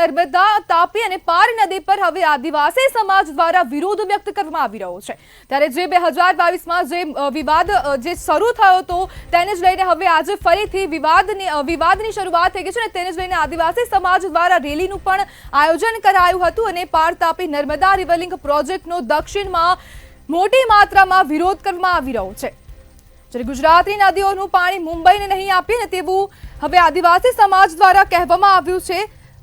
નર્મદા, તાપી અને પાર નદી પર હવે આદિવાસી સમાજ દ્વારા વિરોધ વ્યક્ત કરવામાં આવી રહ્યો છે। ત્યારે જે 2022માં જે વિવાદ જે શરૂ થયો હતો તેને જ લઈને હવે આજે ફરીથી વિવાદની શરૂઆત થઈ ગઈ છે અને તેને જ લઈને આદિવાસી સમાજ દ્વારા રેલીનું પણ આયોજન કરાયું હતું અને પાર તાપી નર્મદા રિવરલિંક પ્રોજેક્ટનો દક્ષિણમાં મોટી માત્રામાં વિરોધ કરવામાં આવી રહ્યો છે। જ્યારે ગુજરાતની નદીઓનું પાણી મુંબઈને નહીં આપીને તેવું હવે આદિવાસી સમાજ દ્વારા કહેવામાં આવ્યું છે।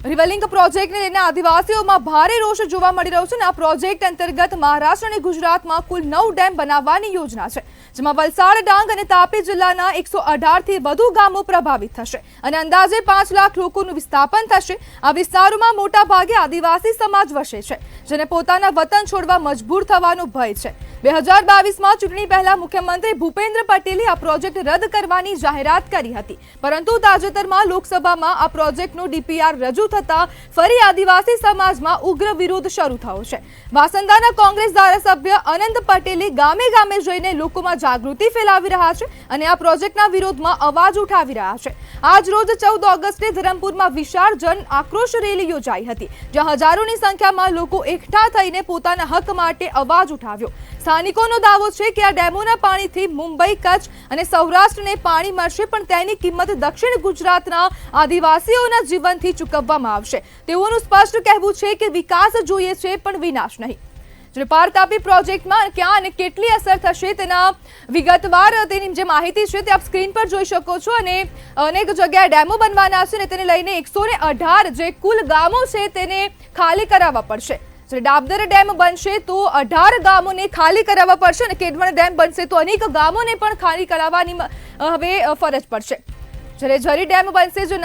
રિવરલિંક પ્રોજેક્ટને લઈને આદિવાસીઓમાં ભારે રોષ જોવા મળી રહ્યો છે અને આ પ્રોજેક્ટ અંતર્ગત મહારાષ્ટ્ર અને ગુજરાતમાં કુલ 9 ડેમ બનાવવાની યોજના છે, જેમાં વલસાડ, ડાંગ અને તાપી જિલ્લાના 118થી વધુ ગામો પ્રભાવિત થશે અને અંદાજે 5 લાખ લોકોનું વિસ્થાપન થશે। આ વિસ્તારોમાં મોટા ભાગે આદિવાસી સમાજ વસે છે, જેને પોતાના વતન છોડવા મજબૂર થવાનો ભય છે। 2022માં ચૂંટણી પહેલા મુખ્યમંત્રી ભૂપેન્દ્ર પટેલે આ પ્રોજેક્ટ રદ કરવાની જાહેરાત કરી હતી, પરંતુ તાજેતરમાં લોકસભામાં આ પ્રોજેક્ટનો ડીપીઆર રજૂ થતા ફરી આદિવાસી સમાજમાં ઉગ્ર વિરોધ શરૂ થયો છે। વાસંદાના કોંગ્રેસ ધારાસભ્ય અનંત પટેલે ગામે ગામે જઈને લોકોમાં જાગૃતિ ફેલાવી રહ્યા છે અને આ પ્રોજેક્ટના વિરોધમાં અવાજ ઉઠાવી રહ્યા છે। આજ રોજ 14 ઓગસ્ટે ધરમપુરમાં વિશાળ જન આક્રોશ રેલી યોજાઈ હતી, જ્યાં હજારોની સંખ્યામાં લોકો એકઠા થઈને પોતાના હક માટે અવાજ ઉઠાવ્યો। સ્થાનિકોનો દાવો છે કે આ ડેમોના પાણીથી મુંબઈ, કચ્છ અને સૌરાષ્ટ્રને પાણી મળશે, પણ તેની કિંમત દક્ષિણ ગુજરાતના આદિવાસીઓના જીવનથી ચૂકવવામાં આવશે। તેઓનું સ્પષ્ટ કહેવું છે કે વિકાસ જોઈએ છે પણ વિનાશ નહીં। જ્યારે પાર તાપી પ્રોજેક્ટમાં ક્યાં અને કેટલી અસર થશે તેના વિગતવાર તેની જે માહિતી છે તે આપ સ્ક્રીન પર જોઈ શકો છો અને અનેક જગ્યાએ ડેમો બનવાના છે અને તેને લઈને 118 જે કુલ ગામો છે તેને ખાલી કરાવવા પડશે। ડાબદર ડેમ બનશે તો 18 ગામોને ખાલી કરાવવા પડશે અને કેડવણ ડેમ બનશે તો અનેક ગામોને પણ ખાલી કરાવવાની હવે ફરજ પડશે। જ્યારે ઝરી ડેમ બનશે જો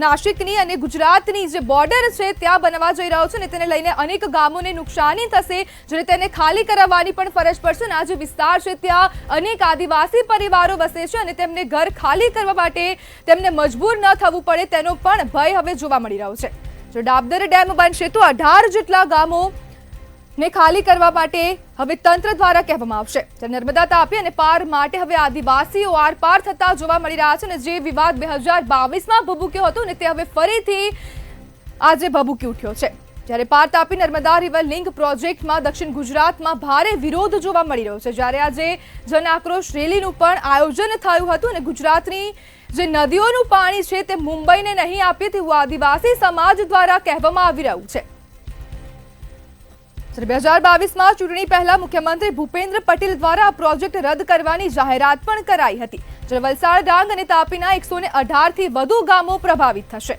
નાસિકની અને ગુજરાતની જે બોર્ડર છે ત્યાં બનવા જઈ રહ્યો છે અને તેને લઈને અનેક ગામોને નુકસાની થશે, જ્યારે તેને ખાલી કરાવવાની પણ ફરજ પડશે અને આ જે વિસ્તાર છે ત્યાં અનેક આદિવાસી પરિવારો વસે છે અને તેમને ઘર ખાલી કરવા માટે તેમને મજબૂર ન થવું પડે તેનો પણ ભય હવે જોવા મળી રહ્યો છે। જો ડાબદર ડેમ બનશે તો 18 જેટલા ગામોને ખાલી કરવા માટે હવે તંત્ર દ્વારા કહેવામાં આવશે। નર્મદા, તાપી અને પાર માટે હવે આદિવાસીઓ આરપાર થતા જોવા મળી રહ્યા છે અને જે વિવાદ 2022માં ભભૂક્યો હતો ને તે હવે ફરીથી આજે ભભૂકી ઉઠ્યો છે। જ્યારે પાર તાપી નર્મદા રિવર લિંક પ્રોજેક્ટમાં દક્ષિણ ગુજરાતમાં ભારે વિરોધ જોવા મળી રહ્યો છે। જ્યારે આજે જન આક્રોશ રેલીનું પણ આયોજન થયું હતું અને ગુજરાતની જે નદીઓનું પાણી છે તે મુંબઈને નહીં આપે તેવું આદિવાસી સમાજ દ્વારા કહેવામાં આવી રહ્યું છે। 2022માં ચૂંટણી પહેલા મુખ્યમંત્રી ભૂપેન્દ્ર પટેલ દ્વારા આ પ્રોજેક્ટ રદ કરવાની જાહેરાત પણ કરાઈ હતી, જ્યારે વલસાડ, ડાંગ અને તાપીના 118થી વધુ ગામો પ્રભાવિત થશે।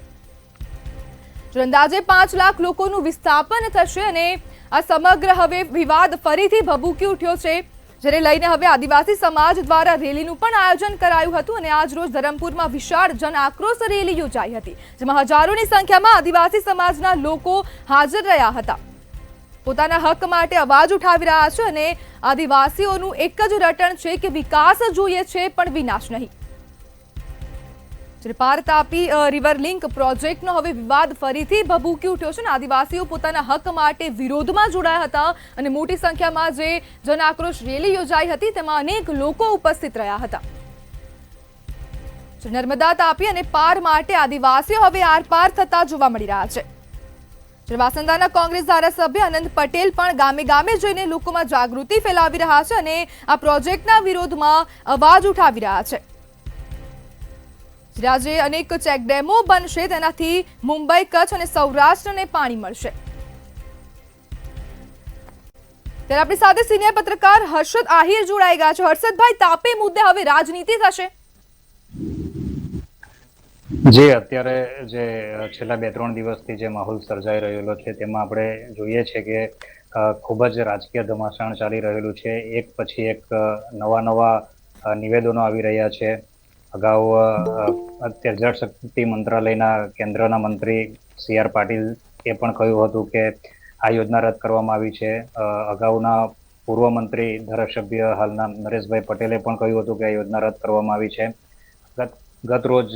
અંદાજે 5 લાખ લોકોનું વિસ્થાપન થશે અને આ સમગ્ર હવે વિવાદ ફરીથી ભભૂકી ઉઠ્યો છે, જેને લઈને હવે આદિવાસી સમાજ દ્વારા રેલીનું પણ આયોજન કરાયું હતું અને આજ રોજ ધરમપુરમાં વિશાળ જન આક્રોશ રેલી યોજાઈ હતી, જેમાં હજારોની સંખ્યામાં આદિવાસી સમાજના લોકો હાજર રહ્યા હતા, પોતાના હક માટે અવાજ ઉઠાવી રહ્યા છે અને આદિવાસીઓનું એક જ રટણ છે કે વિકાસ જોઈએ છે પણ વિનાશ નહીં। પાર તાપી રિવર લિંક પ્રોજેક્ટનો હવે વિવાદ ફરીથી ભભૂકી ઉઠ્યો છે અને આદિવાસીઓ પોતાના હક માટે વિરોધમાં જોડાયા હતા અને મોટી સંખ્યામાં જે જન આક્રોશ રેલી યોજાઈ હતી તેમાં અનેક લોકો ઉપસ્થિત રહ્યા હતા। નર્મદા, તાપી અને પાર માટે આદિવાસીઓ હવે આરપાર થતા જોવા મળી રહ્યા છે। વાસંદાના કોંગ્રેસ ધારાસભ્ય અનંત પટેલ પણ ગામે ગામે જઈને લોકોમાં જાગૃતિ ફેલાવી રહ્યા છે અને આ પ્રોજેક્ટના વિરોધમાં અવાજ ઉઠાવી રહ્યા છે। આજે અનેક ચેકડેમો બનશે તેનાથી મુંબઈ, કચ્છ અને સૌરાષ્ટ્રને પાણી મળશે। ત્યારે આપણી સાથે સિનિયર પત્રકાર હર્ષદ આહિર જોડાઈ ગયા છે। હર્ષદભાઈ, તાપી મુદ્દે હવે રાજનીતિ થશે? જે અત્યારે જે છેલ્લા 2-3 દિવસથી જે માહોલ સર્જાઈ રહેલો છે તેમાં આપણે જોઈએ છે કે ખૂબ જ રાજકીય ધમાસાણ ચાલી રહેલું છે। એક પછી એક નવા નિવેદનો આવી રહ્યા છે। અગાઉ અત્યારે જળશક્તિ મંત્રાલયના કેન્દ્રના મંત્રી CR પાટીલ એ પણ કહ્યું હતું કે આ યોજના રદ કરવામાં આવી છે। અગાઉના પૂર્વ મંત્રી ધારાસભ્ય હાલના નરેશભાઈ પટેલે પણ કહ્યું હતું કે આ યોજના રદ કરવામાં આવી છે। ગત રોજ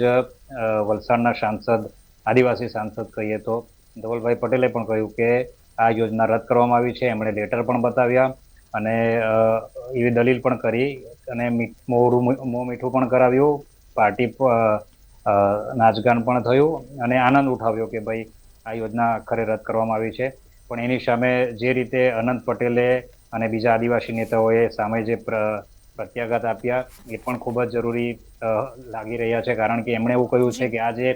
વલસાડના સાંસદ, આદિવાસી સાંસદ કહીએ તો ધવલભાઈ પટેલે પણ કહ્યું કે આ યોજના રદ કરવામાં આવી છે। એમણે લેટર પણ બતાવ્યા અને એવી દલીલ પણ કરી અને મોં મીઠું પણ કરાવ્યું। પાર્ટી નાચગાન પણ થયું અને આનંદ ઉઠાવ્યો કે ભાઈ આ યોજના આખરે રદ કરવામાં આવી છે. પણ એની સામે જે રીતે અનંત પટેલે અને બીજા આદિવાસી નેતાઓએ સામે જે પ્રત્યાઘાત આપ્યા એ પણ ખૂબ જ જરૂરી લાગી રહ્યા છે, કારણ કે એમણે એવું કહ્યું છે કે આ જે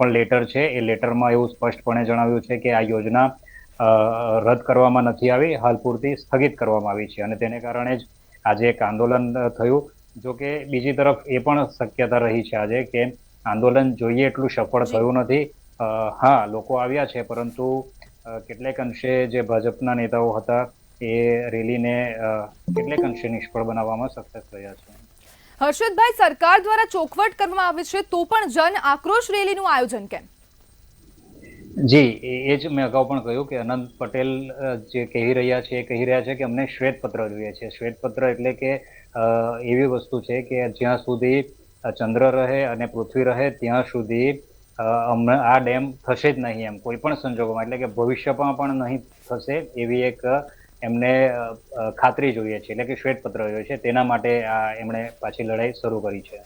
પણ લેટર છે એ લેટરમાં એવું સ્પષ્ટપણે જણાવ્યું છે કે આ યોજના રદ કરવામાં નથી આવી, હાલ પૂરતી સ્થગિત કરવામાં આવી છે અને તેને કારણે જ આજે એક આંદોલન થયું. જો કે બીજી તરફ એ પણ શક્યતા રહી છે આજે કે આંદોલન જોઈએ એટલું સફળ થયું નથી. હા, લોકો આવ્યા છે, પરંતુ કેટલાક અંશે જે ભાજપના નેતાઓ હતા એ રેલીને કેટલાક અંશે નિષ્ફળ બનાવવામાં સક્સેસ રહ્યા છે. હર્ષદભાઈ, સરકાર દ્વારા ચોખવટ કરવામાં આવી છે તો પણ જન આક્રોશ રેલીનું આયોજન કેમ? જી, એ જ મેં અગાઉ પણ કહ્યું કે અનંત પટેલ જે કહી રહ્યા છે એ કહી રહ્યા છે કે અમને શ્વેતપત્ર જોઈએ છે. શ્વેતપત્ર એટલે કે એવી વસ્તુ છે કે જ્યાં સુધી ચંદ્ર રહે અને પૃથ્વી રહે ત્યાં સુધી આ ડેમ થશે જ નહીં, એમ કોઈ પણ સંજોગોમાં, એટલે કે ભવિષ્યમાં પણ નહીં થશે એવી એક એમને ખાતરી જોઈએ છે, એટલે કે શ્વેતપત્ર જોઈએ છે. તેના માટે એમણે પાછી લડાઈ શરૂ કરી છે.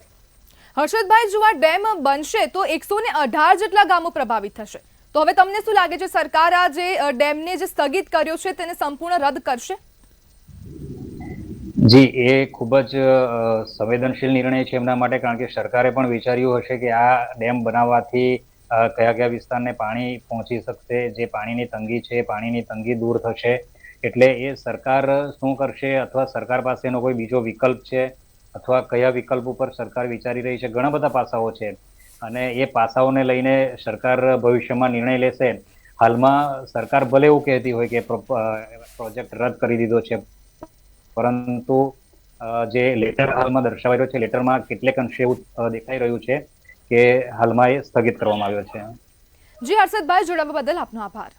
હર્ષદભાઈ, જો આ ડેમ બનશે તો 118 જેટલા ગામો પ્રભાવિત થશે. તો હવે તમને શું લાગે છે, સરકાર આ જે ડેમને જે સ્થગિત કર્યો છે તેને સંપૂર્ણ રદ કરશે? જી, એ ખૂબ જ સંવેદનશીલ નિર્ણય છે એમના માટે, કારણ કે સરકારે પણ વિચાર્યું હશે કે આ ડેમ બનાવવાથી કયા કયા વિસ્તારને પાણી પહોંચી શકશે, જે પાણીની તંગી છે પાણીની તંગી દૂર થશે. એટલે એ સરકાર શું કરશે, અથવા સરકાર પાસે એનો કોઈ બીજો વિકલ્પ છે, અથવા કયા વિકલ્પ ઉપર સરકાર વિચારી રહી છે, ઘણા બધા પાસાઓ છે અને એ પાસાઓને લઈને સરકાર ભવિષ્યમાં નિર્ણય લેશે. હાલમાં સરકાર ભલે એવું કહેતી હોય કે પ્રોજેક્ટ રદ કરી દીધો છે, પરંતુ જે લેટર હાલમાં દર્શાવાયો છે, લેટરમાં કેટલેક અંશે એવું દેખાઈ રહ્યું છે કે હાલમાં એ સ્થગિત કરવામાં આવ્યો છે. જી હર્ષદભાઈ, જોડાવા બદલ આપનો આભાર.